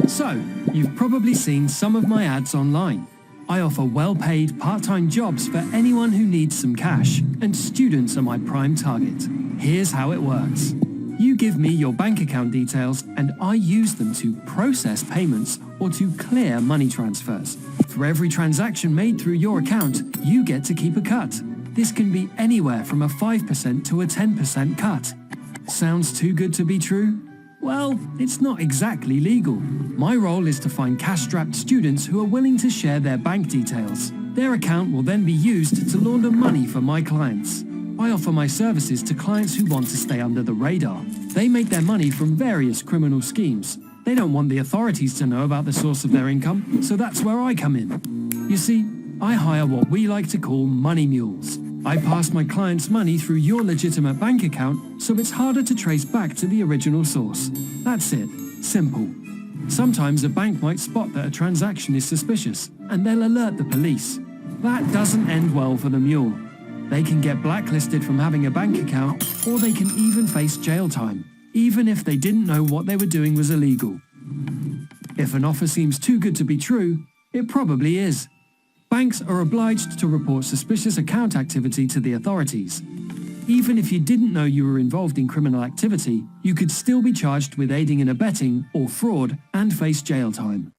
So, you've probably seen some of my ads online. I offer well-paid part-time jobs for anyone who needs some cash, and students are my prime target. Here's how it works. You give me your bank account details and I use them to process payments or to clear money transfers. For every transaction made through your account, you get to keep a cut. This can be anywhere from a 5% to a 10% cut. Sounds too good to be true? Well, it's not exactly legal. My role is to find cash-strapped students who are willing to share their bank details. Their account will then be used to launder money for my clients. I offer my services to clients who want to stay under the radar. They make their money from various criminal schemes. They don't want the authorities to know about the source of their income, so that's where I come in. You see, I hire what we like to call money mules. I pass my clients' money through your legitimate bank account, so it's harder to trace back to the original source. That's it. Simple. Sometimes a bank might spot that a transaction is suspicious, and they'll alert the police. That doesn't end well for the mule. They can get blacklisted from having a bank account, or they can even face jail time, even if they didn't know what they were doing was illegal. If an offer seems too good to be true, it probably is. Banks are obliged to report suspicious account activity to the authorities. Even if you didn't know you were involved in criminal activity, you could still be charged with aiding and abetting or fraud and face jail time.